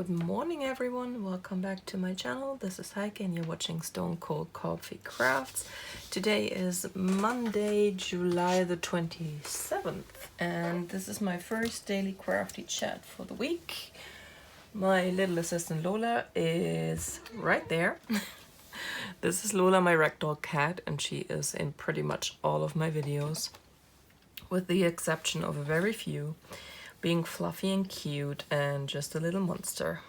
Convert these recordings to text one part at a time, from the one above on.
Good morning everyone, welcome back to my channel. This is Heike and you're watching Stone Cold Coffee Crafts. Today is Monday, July the 27th, and this is my first daily crafty chat for the week. My little assistant Lola is right there. This is Lola, my ragdoll cat, and she is in pretty much all of my videos, with the exception of a very few, being fluffy and cute and just a little monster.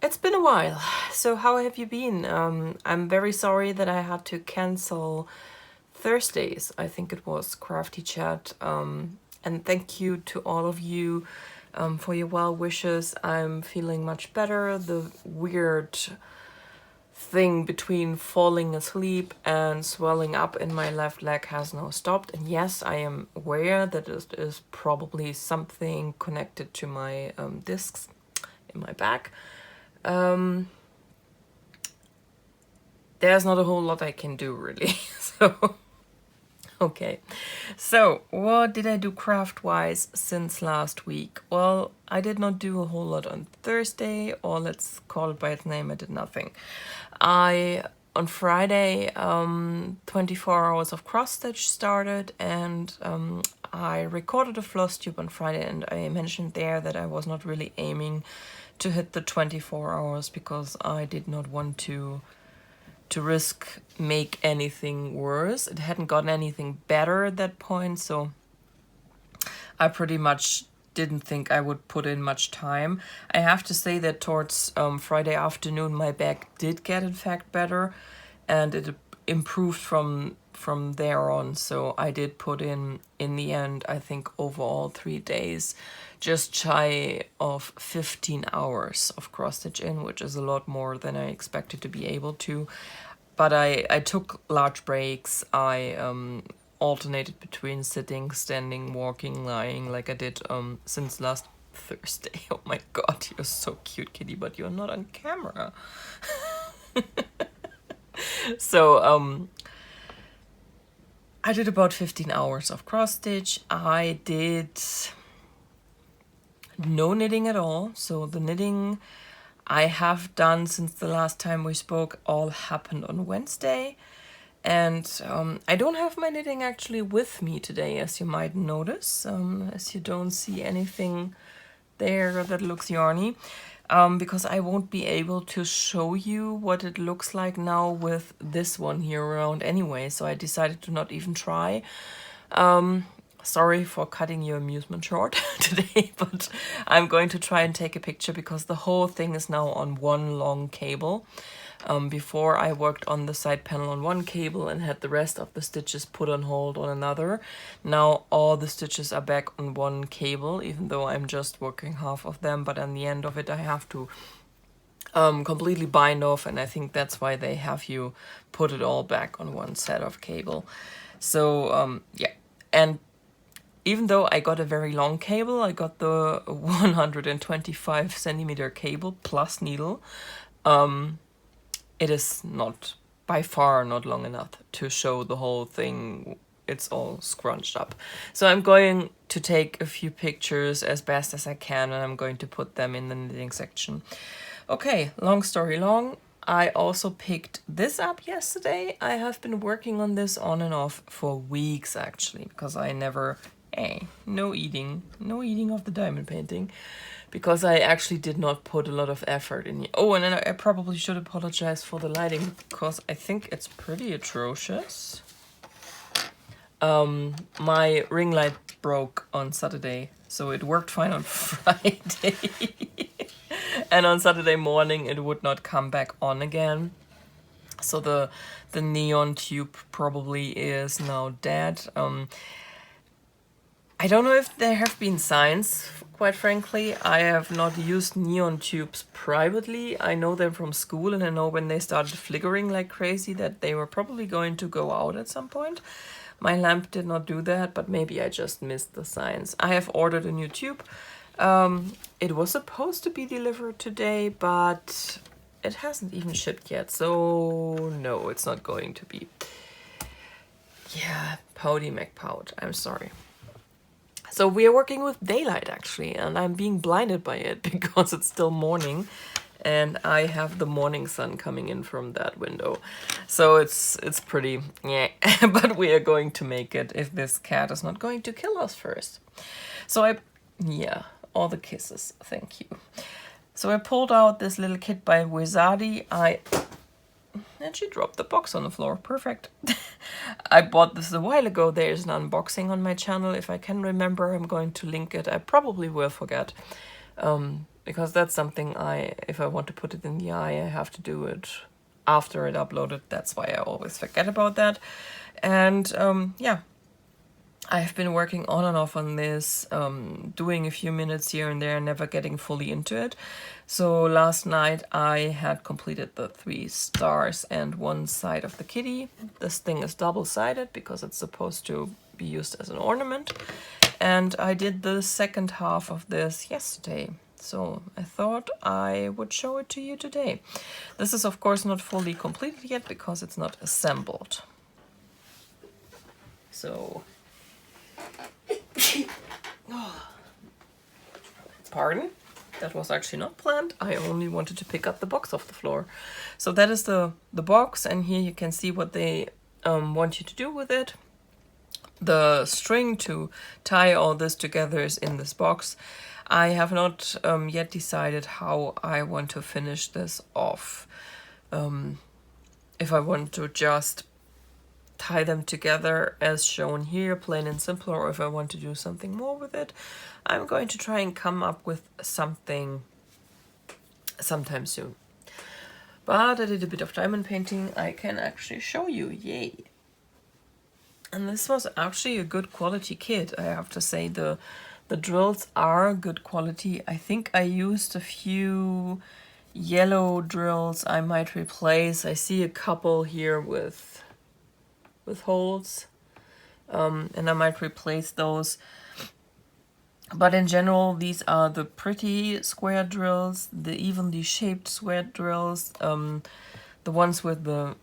It's been a while, so how have you been? I'm very sorry that I had to cancel Thursdays, I think it was, Crafty Chat, and thank you to all of you for your well wishes. I'm feeling much better. The weird thing between falling asleep and swelling up in my left leg has now stopped, and yes, I am aware that it is probably something connected to my discs in my back. There's not a whole lot I can do really. So okay, so what did I do craft wise since last week? Well, I did not do a whole lot on Thursday, or let's call it by its name, I did nothing. On Friday, 24 hours of cross stitch started, and I recorded a floss tube on Friday, and I mentioned there that I was not really aiming to hit the 24 hours because I did not want to risk make anything worse. It hadn't gotten anything better at that point, so I pretty much didn't think I would put in much time. I have to say that towards Friday afternoon my back did get in fact better, and it improved from there on, so I did put in the end, I think overall 3 days, just shy of 15 hours of cross stitch in, which is a lot more than I expected to be able to. But I took large breaks. I alternated between sitting, standing, walking, lying, like I did since last Thursday. Oh my god, you're so cute, kitty, but you're not on camera. So I did about 15 hours of cross stitch. I did no knitting at all, so the knitting I have done since the last time we spoke all happened on Wednesday. And I don't have my knitting actually with me today, as you might notice, as you don't see anything there that looks yarny, because I won't be able to show you what it looks like now with this one here around anyway, so I decided to not even try. Sorry for cutting your amusement short today, but I'm going to try and take a picture because the whole thing is now on one long cable. Before I worked on the side panel on one cable and had the rest of the stitches put on hold on another. Now all the stitches are back on one cable, even though I'm just working half of them, but on the end of it I have to completely bind off, and I think that's why they have you put it all back on one set of cable. So yeah, and even though I got a very long cable, I got the 125 centimeter cable plus needle, it is not, by far not long enough to show the whole thing. It's all scrunched up. So I'm going to take a few pictures as best as I can, and I'm going to put them in the knitting section. Okay, long story long, I also picked this up yesterday. I have been working on this on and off for weeks actually, because I never, no eating of the diamond painting, because I actually did not put a lot of effort in. Oh, and then I probably should apologize for the lighting, because I think it's pretty atrocious. My ring light broke on Saturday, so it worked fine on Friday. And on Saturday morning it would not come back on again. So the neon tube probably is now dead. I don't know if there have been signs, quite frankly. I have not used neon tubes privately. I know them from school, and I know when they started flickering like crazy that they were probably going to go out at some point. My lamp did not do that, but maybe I just missed the signs. I have ordered a new tube. It was supposed to be delivered today, but it hasn't even shipped yet, so no, it's not going to be. Yeah, pouty McPout, I'm sorry. So we are working with daylight actually, and I'm being blinded by it because it's still morning and I have the morning sun coming in from that window. So it's pretty, yeah, but we are going to make it if this cat is not going to kill us first. So yeah, all the kisses, thank you. So I pulled out this little kit by Wizardi. And she dropped the box on the floor. Perfect. I bought this a while ago. There is an unboxing on my channel. If I can remember, I'm going to link it. I probably will forget. Because that's something if I want to put it in the eye, I have to do it after it uploaded. That's why I always forget about that. And yeah, I've been working on and off on this, doing a few minutes here and there, never getting fully into it. So last night I had completed the 3 stars and one side of the kitty. This thing is double-sided because it's supposed to be used as an ornament. And I did the second half of this yesterday. So I thought I would show it to you today. This is of course not fully completed yet because it's not assembled. So... Pardon? That was actually not planned. I only wanted to pick up the box off the floor. So that is the box, and here you can see what they want you to do with it. The string to tie all this together is in this box. I have not yet decided how I want to finish this off. If I want to just tie them together as shown here, plain and simple, or if I want to do something more with it. I'm going to try and come up with something sometime soon. But I did a bit of diamond painting. I can actually show you, yay! And this was actually a good quality kit, I have to say. The drills are good quality. I think I used a few yellow drills I might replace. I see a couple here with holes, and I might replace those. But in general, these are the pretty square drills, the evenly shaped square drills, the ones with the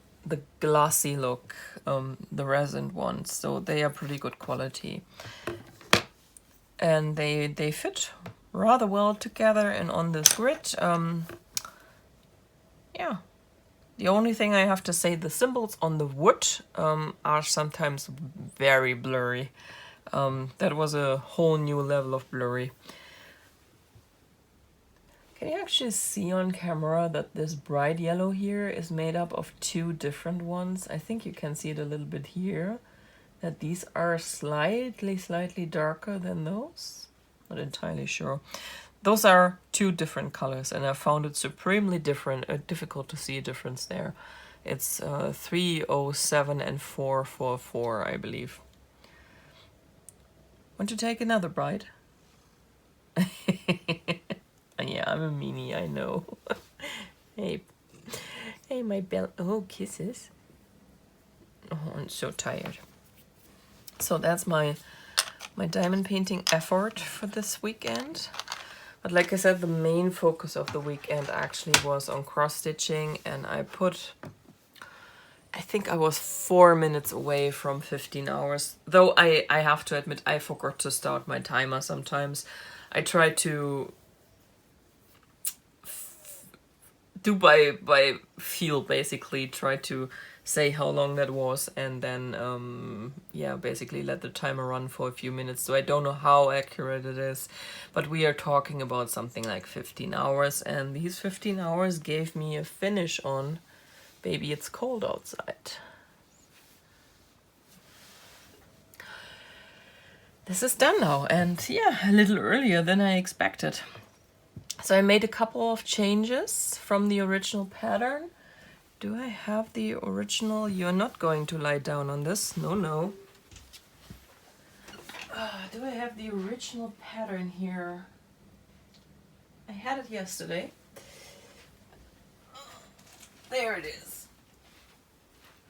glossy look, the resin ones. So they are pretty good quality, and they fit rather well together and on this grid. Yeah. The only thing I have to say, the symbols on the wood are sometimes very blurry. That was a whole new level of blurry. Can you actually see on camera that this bright yellow here is made up of 2 different ones? I think you can see it a little bit here, that these are slightly darker than those. Not entirely sure. Those are 2 different colors, and I found it supremely difficult to see a difference there. It's 307 and 444, I believe. Want to take another bite? Yeah, I'm a meanie, I know. Hey, my bell. Oh, kisses. Oh, I'm so tired. So that's my diamond painting effort for this weekend. But like I said, the main focus of the weekend actually was on cross-stitching, and I think I was 4 minutes away from 15 hours. Though I have to admit, I forgot to start my timer sometimes. I try to do by feel, basically, try to say how long that was, and then yeah, basically let the timer run for a few minutes. So I don't know how accurate it is, but we are talking about something like 15 hours, and these 15 hours gave me a finish on Baby It's Cold Outside. This is done now, and yeah, a little earlier than I expected. So I made a couple of changes from the original pattern. Do I have the original? You're not going to lie down on this. No. Do I have the original pattern here? I had it yesterday. There it is.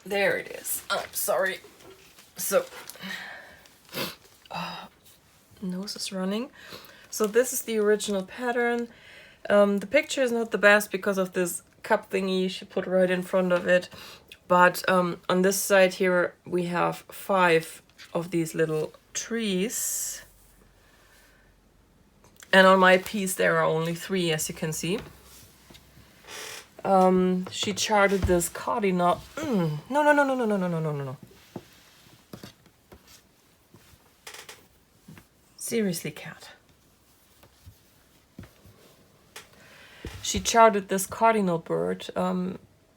There it is. I'm sorry. So, nose is running. So this is the original pattern. The picture is not the best because of this cup thingy she put right in front of it. But on this side here we have 5 of these little trees. And on my piece there are only 3, as you can see. She charted this cardinal. No. Seriously, cat. She charted this cardinal bird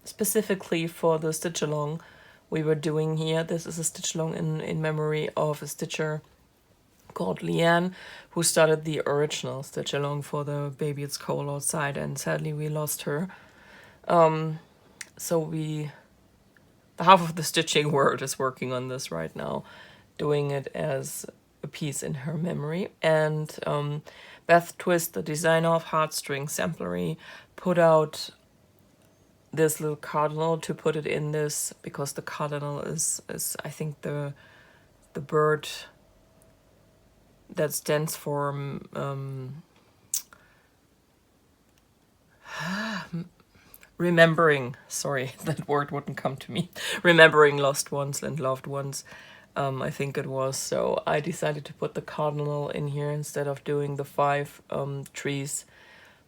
specifically for the stitch along we were doing here. This is a stitch along in memory of a stitcher called Leanne, who started the original stitch along for the Baby It's Cold Outside, and sadly we lost her. So the half of the stitching world is working on this right now, doing it as a piece in her memory. And Beth Twist, the designer of Heartstring Samplery, put out this little cardinal to put it in this, because the cardinal is I think the bird that stands for remembering, sorry, that word wouldn't come to me, remembering lost ones and loved ones, I think it was. So I decided to put the cardinal in here instead of doing the 5 trees,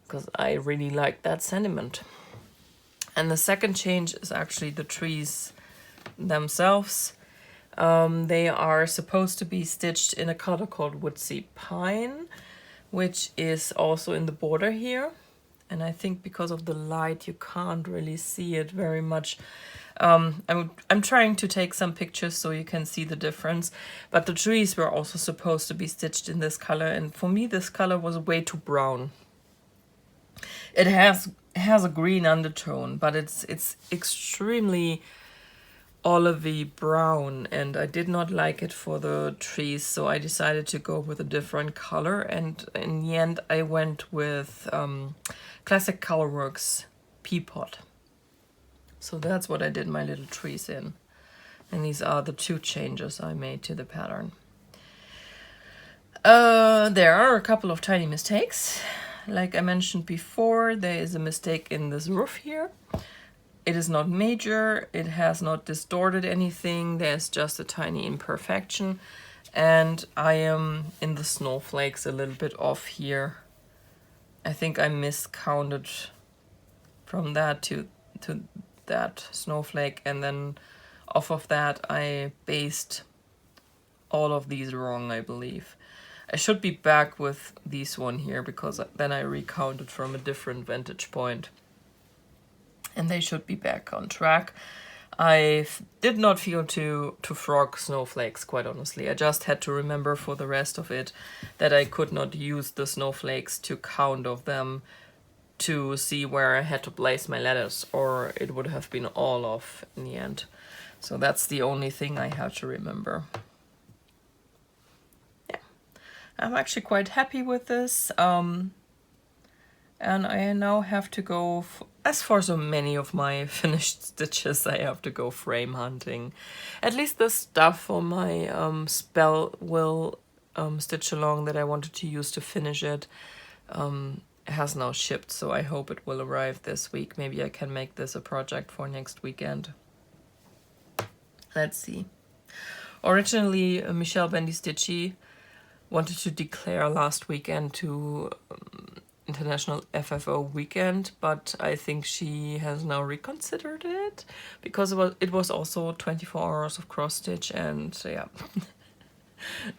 because I really like that sentiment. And the second change is actually the trees themselves. They are supposed to be stitched in a color called Woodsea Pine, which is also in the border here. And I think because of the light, you can't really see it very much. I'm trying to take some pictures so you can see the difference. But the trees were also supposed to be stitched in this color. And for me, this color was way too brown. It has a green undertone, but it's extremely olivey brown, and I did not like it for the trees, so I decided to go with a different color, and in the end I went with Classic Colorworks Peapod. So that's what I did my little trees in, and these are the 2 changes I made to the pattern. There are a couple of tiny mistakes. Like I mentioned before, there is a mistake in this roof here. It is not major, it has not distorted anything, there's just a tiny imperfection. And I am in the snowflakes a little bit off here. I think I miscounted from that to that snowflake, and then off of that I based all of these wrong, I believe. I should be back with these one here, because then I recounted from a different vantage point. And they should be back on track. I did not feel to frog snowflakes, quite honestly. I just had to remember for the rest of it that I could not use the snowflakes to count of them to see where I had to place my letters, or it would have been all off in the end. So that's the only thing I had to remember. Yeah, I'm actually quite happy with this. And I now have to go, as for so many of my finished stitches, I have to go frame hunting. At least the stuff for my spell will stitch along that I wanted to use to finish it has now shipped, so I hope it will arrive this week. Maybe I can make this a project for next weekend. Let's see. Originally, Michelle Bendy Stitchy wanted to declare last weekend to International FFO weekend, but I think she has now reconsidered it, because it was also 24 hours of cross stitch, and yeah,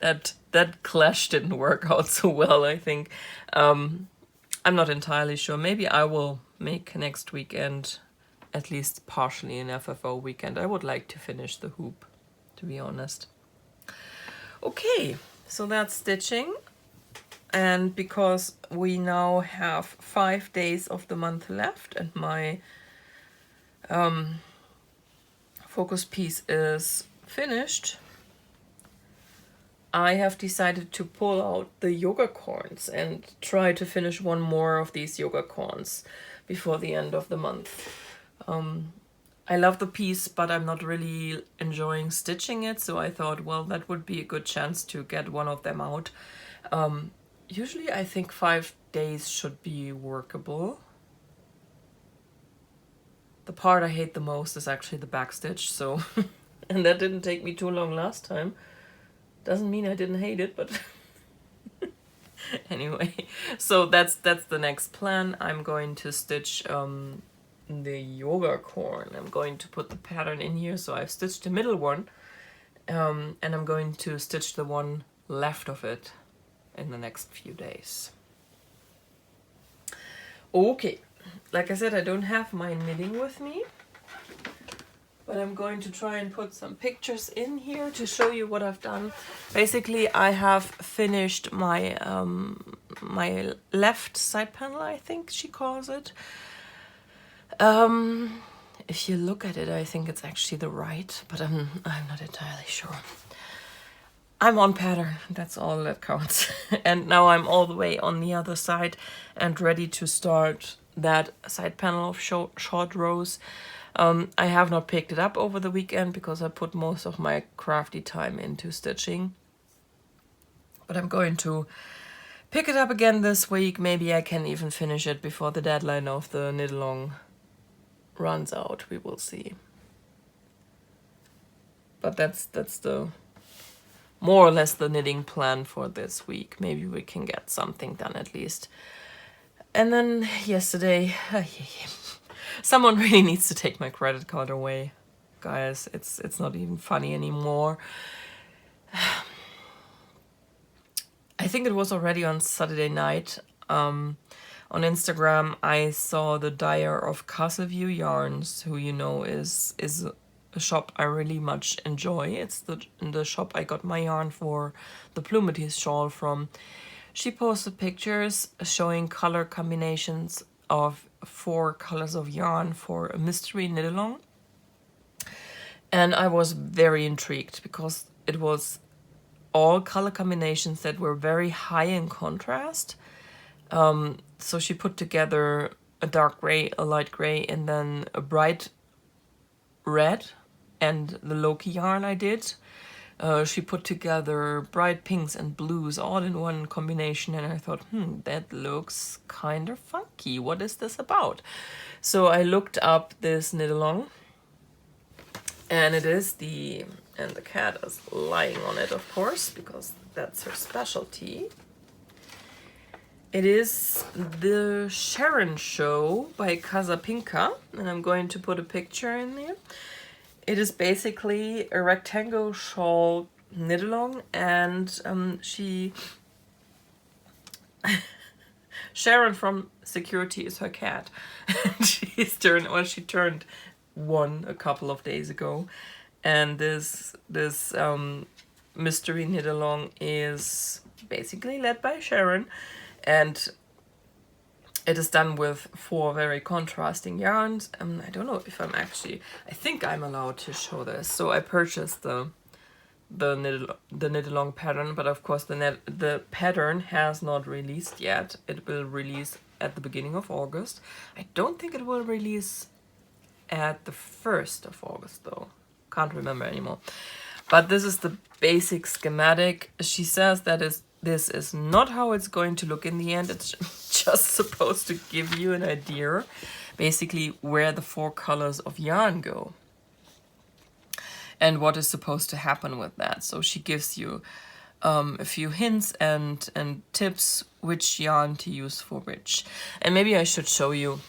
that clash didn't work out so well, I think. I'm not entirely sure. Maybe I will make next weekend at least partially an FFO weekend. I would like to finish the hoop, to be honest. Okay, so that's stitching. And because we now have 5 days of the month left, and my focus piece is finished, I have decided to pull out the Yogacorns and try to finish one more of these Yogacorns before the end of the month. I love the piece, but I'm not really enjoying stitching it, so I thought, well, that would be a good chance to get one of them out. Usually I think 5 days should be workable. The part I hate the most is actually the back stitch, so and that didn't take me too long last time. Doesn't mean I didn't hate it, but Anyway, so that's the next plan. I'm going to stitch the Yogacorn. I'm going to put the pattern in here. So I've stitched the middle one, and I'm going to stitch the one left of it in the next few days. Okay, like I said, I don't have my knitting with me, but I'm going to try and put some pictures in here to show you what I've done. Basically, I have finished my my left side panel, I think she calls it. If you look at it, I think it's actually the right, but I'm not entirely sure. I'm on pattern, that's all that counts. And now I'm all the way on the other side and ready to start that side panel of short rows. I have not picked it up over the weekend because I put most of my crafty time into stitching. But I'm going to pick it up again this week. Maybe I can even finish it before the deadline of the knit along runs out. We will see. But that's the more or less the knitting plan for this week. Maybe we can get something done at least. And then yesterday, someone really needs to take my credit card away. Guys, it's not even funny anymore. I think it was already on Saturday night. On Instagram, I saw the dyer of Casa Yarns, who you know is a shop I really much enjoy. It's the shop I got my yarn for the Plumetis shawl from. She posted pictures showing color combinations of 4 colors of yarn for a mystery knit along. And I was very intrigued because it was all color combinations that were very high in contrast. So she put together a dark gray, a light gray, and then a bright red, and the Loki yarn I did. She put together bright pinks and blues all in one combination, and I thought, that looks kind of funky. What is this about? So I looked up this knit along, and it is and the cat is lying on it, of course, because that's her specialty. It is the Sharon Show by Casa Pinka, and I'm going to put a picture in there. It is basically a rectangle shawl knit along, and Sharon from security is her cat. She turned 1 a couple of days ago, and this mystery knit along is basically led by Sharon, and it is done with 4 very contrasting yarns. I don't know if I think I'm allowed to show this. So I purchased the knit along pattern, but of course the pattern has not released yet. It will release at the beginning of August. I don't think it will release at the 1st of August though. Can't remember anymore. But this is the basic schematic. She says that this is not how it's going to look in the end. It's just supposed to give you an idea, basically, where the 4 colors of yarn go and what is supposed to happen with that. So she gives you a few hints and tips which yarn to use for which. And maybe I should show you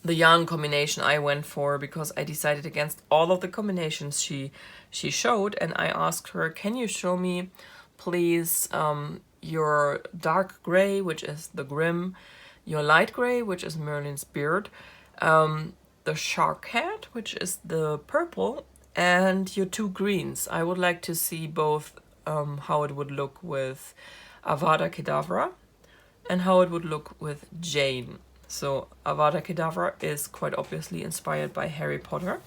the yarn combination I went for, because I decided against all of the combinations she showed, and I asked her, can you show me please your dark gray, which is the Grim, your light gray, which is Merlin's Beard, the Shark Hat, which is the purple, and your 2 greens. I would like to see both how it would look with Avada Kedavra and how it would look with Jane. So Avada Kedavra is quite obviously inspired by Harry Potter.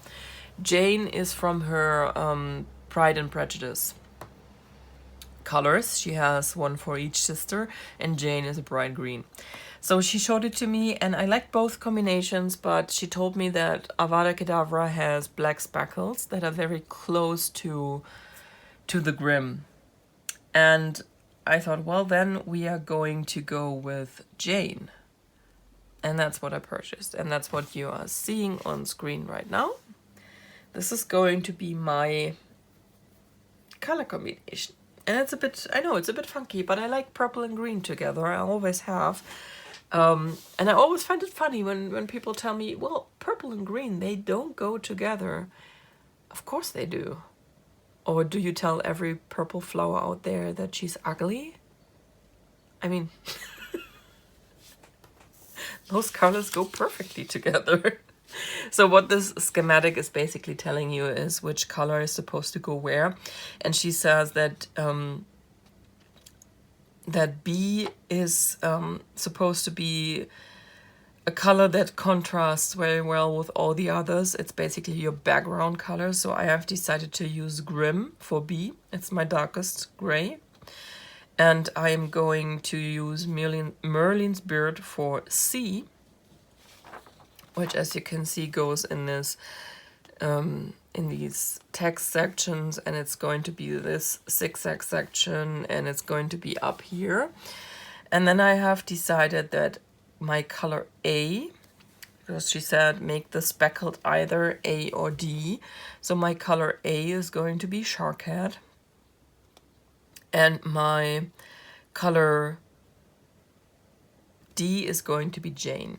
Jane is from her Pride and Prejudice colors. She has 1 for each sister, and Jane is a bright green. So she showed it to me, and I liked both combinations, but she told me that Avada Kedavra has black speckles that are very close to the Grim. And I thought, well, then we are going to go with Jane. And that's what I purchased, and that's what you are seeing on screen right now. This is going to be my color combination. And it's a bit, I know it's a bit funky, but I like purple and green together. I always have. And I always find it funny when people tell me, well, purple and green, they don't go together. Of course they do. Or do you tell every purple flower out there that she's ugly? I mean, those colors go perfectly together. So what this schematic is basically telling you is which color is supposed to go where. And she says that that B is supposed to be a color that contrasts very well with all the others. It's basically your background color. So I have decided to use Grim for B. It's my darkest gray. And I'm going to use Merlin's Beard for C, which, as you can see, goes in this in these text sections, and it's going to be this zigzag section, and it's going to be up here. And then I have decided that my color A, because she said make the speckled either A or D, so my color A is going to be Sharkhead, and my color D is going to be Jane.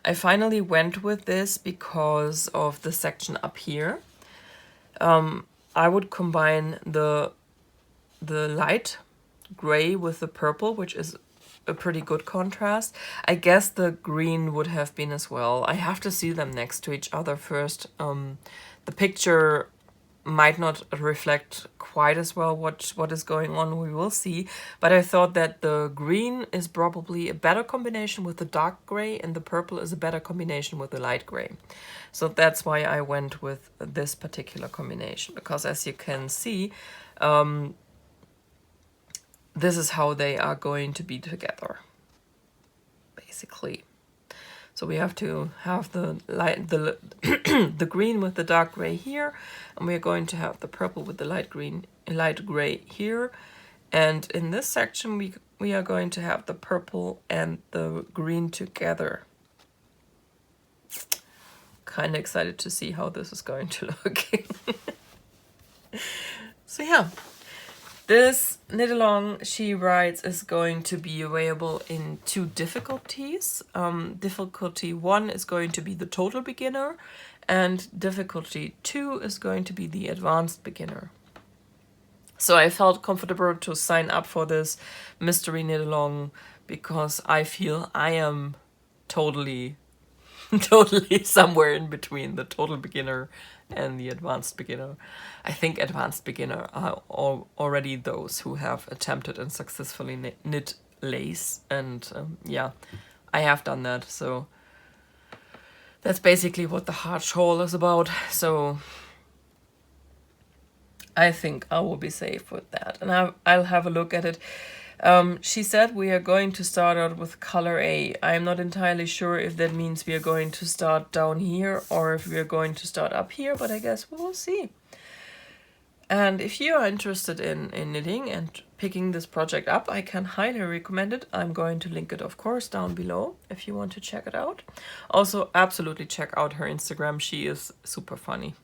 I finally went with this because of the section up here. I would combine the light gray with the purple, which is a pretty good contrast. I guess the green would have been as well. I have to see them next to each other first. The picture might not reflect quite as well what is going on, we will see. But I thought that the green is probably a better combination with the dark gray, and the purple is a better combination with the light gray. So that's why I went with this particular combination, because as you can see, this is how they are going to be together, basically. So we have to have the light, the green with the dark gray here, and we're going to have the purple with the light gray here. And in this section, we are going to have the purple and the green together. Kind of excited to see how this is going to look. So yeah. This knit along, she writes, is going to be available in 2 difficulties. Difficulty 1 is going to be the total beginner, and difficulty 2 is going to be the advanced beginner. So I felt comfortable to sign up for this mystery knit along because I feel I am totally somewhere in between the total beginner and the advanced beginner. I think advanced beginner are already those who have attempted and successfully knit lace, and yeah, I have done that. So that's basically what the heart shawl is about. So I think I will be safe with that, and I'll have a look at it. She said we are going to start out with color A. I'm not entirely sure if that means we are going to start down here or if we are going to start up here, but I guess we will see. And if you are interested in knitting and picking this project up, I can highly recommend it. I'm going to link it, of course, down below if you want to check it out. Also, absolutely check out her Instagram. She is super funny.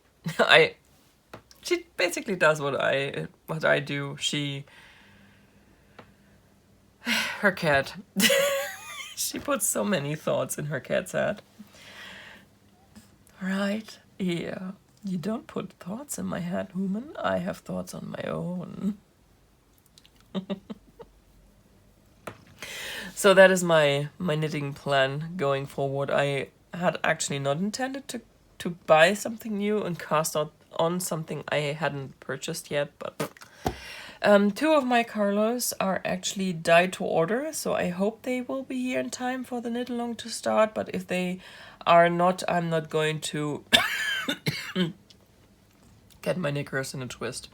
She basically does what I do. Her cat. She puts so many thoughts in her cat's head. Right? Yeah. You don't put thoughts in my head, human. I have thoughts on my own. So that is my knitting plan going forward. I had actually not intended to buy something new and cast out on something I hadn't purchased yet, but 2 of my colors are actually dyed to order, so I hope they will be here in time for the knit along to start. But if they are not, I'm not going to get my knickers in a twist.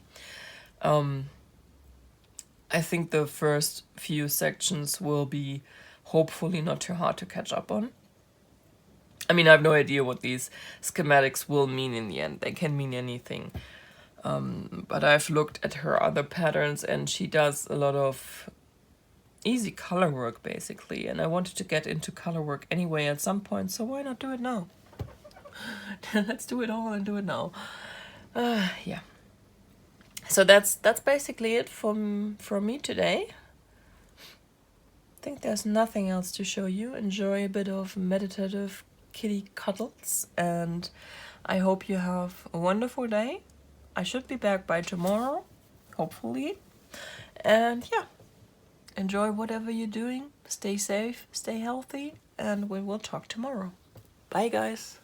I think the first few sections will be hopefully not too hard to catch up on. I mean, I have no idea what these schematics will mean in the end. They can mean anything. But I've looked at her other patterns, and she does a lot of easy color work, basically. And I wanted to get into color work anyway at some point, so why not do it now? Let's do it all and do it now. Yeah. So that's basically it from me today. I think there's nothing else to show you. Enjoy a bit of meditative kitty cuddles, and I hope you have a wonderful day. I should be back by tomorrow, hopefully. And yeah, enjoy whatever you're doing. Stay safe, stay healthy, and we will talk tomorrow. Bye, guys.